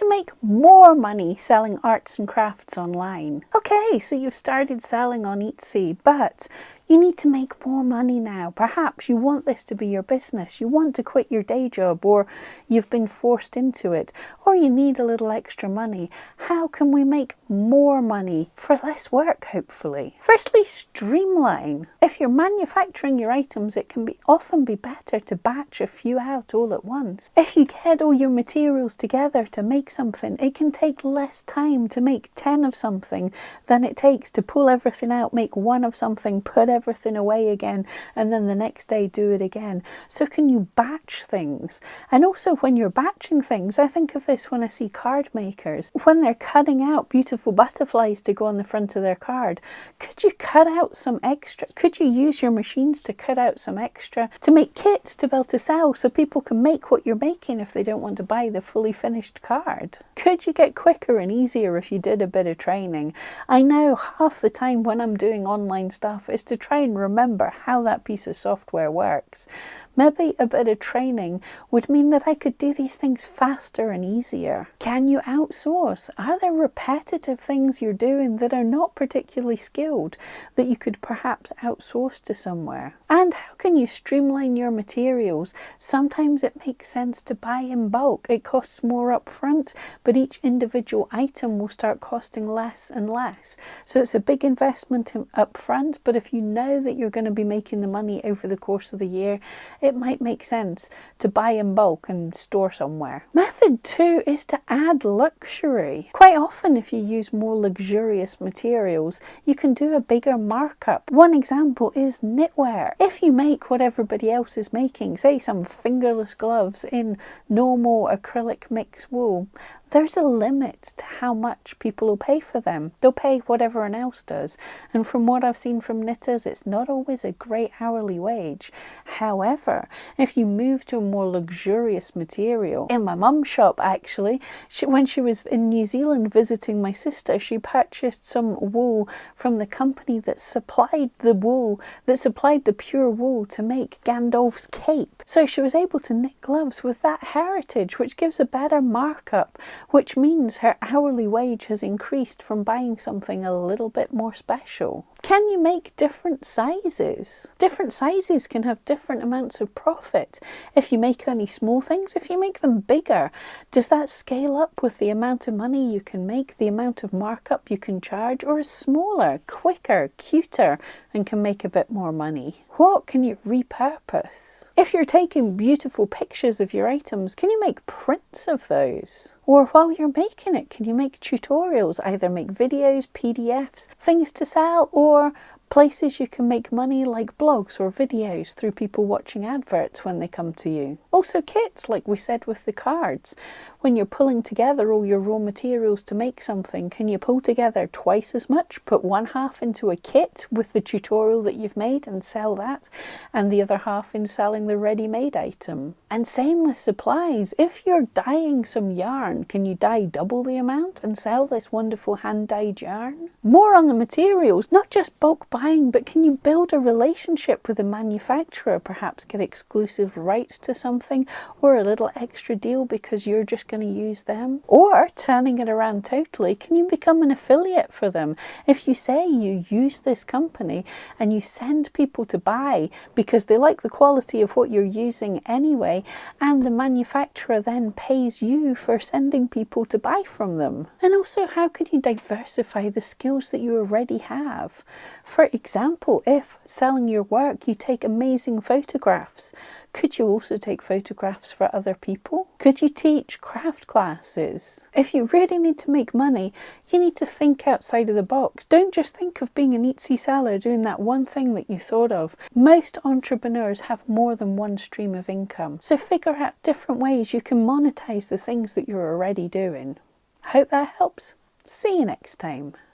you make more money selling arts and crafts online? Okay, so you've started selling on Etsy, but you need to make more money now. Perhaps you want this to be your business. You want to quit your day job, or you've been forced into it, or you need a little extra money. How can we make more money for less work, hopefully? Firstly, Streamline. If you're manufacturing your items, it can often be better to batch a few out all at once. If you get all your materials together to make something, it can take less time to make 10 of something than it takes to pull everything out, make 1 of something, put everything away again, and then the next day do it again. So can you batch things? And also when you're batching things, I think of this when I see card makers. When they're cutting out beautiful butterflies to go on the front of their card, could you cut out some extra? Could you use your machines to cut out some extra to make kits to be able to sell so people can make what you're making if they don't want to buy the fully finished card? Could you get quicker and easier if you did a bit of training? I know half the time when I'm doing online stuff is to try and remember how that piece of software works. Maybe a bit of training would mean that I could do these things faster and easier. Can you outsource? Are there repetitive things you're doing that are not particularly skilled that you could perhaps outsource to somewhere? And how can you streamline your materials? Sometimes it makes sense to buy in bulk. It costs more up front, but each individual item will start costing less and less. So it's a big investment up front, but if you know that you're going to be making the money over the course of the year, it might make sense to buy in bulk and store somewhere. Method 2 is to add luxury. Quite often, if you use more luxurious materials, you can do a bigger markup. One example is knitwear. If you make what everybody else is making, say some fingerless gloves in normal acrylic mixed wool, there's a limit to how much people will pay for them. They'll pay what everyone else does. And from what I've seen from knitters, it's not always a great hourly wage. However, if you move to a more luxurious material, in my mum's shop actually, when she was in New Zealand visiting my sister, she purchased some wool from the company that supplied the wool, that supplied the pure wool to make Gandalf's cape. So she was able to knit gloves with that heritage, which gives a better markup, which means her hourly wage has increased from buying something a little bit more special. Can you make different sizes? Different sizes can have different amounts of profit. If you make only small things, if you make them bigger, does that scale up with the amount of money you can make, the amount of markup you can charge, or is smaller, quicker, cuter, and can make a bit more money? What can you repurpose? If you're taking beautiful pictures of your items, can you make prints of those? Or while you're making it, can you make tutorials, either make videos, PDFs, things to sell, or places you can make money like blogs or videos through people watching adverts when they come to you. Also kits, like we said with the cards. When you're pulling together all your raw materials to make something, can you pull together twice as much, put one half into a kit with the tutorial that you've made and sell that, and the other half in selling the ready-made item? And same with supplies. If you're dyeing some yarn, can you dye double the amount and sell this wonderful hand-dyed yarn? More on the materials, not just bulk buying, but can you build a relationship with a manufacturer, perhaps get exclusive rights to something or a little extra deal because you're just going to use them? Or turning it around totally, can you become an affiliate for them? If you say you use this company and you send people to buy because they like the quality of what you're using anyway, and the manufacturer then pays you for sending people to buy from them. And also, how could you diversify the skills that you already have? For example, if selling your work, you take amazing photographs, could you also take photographs for other people? Could you teach craft classes? If you really need to make money, you need to think outside of the box. Don't just think of being an Etsy seller doing that one thing that you thought of. Most entrepreneurs have more than one stream of income. So figure out different ways you can monetize the things that you're already doing. Hope that helps. See you next time.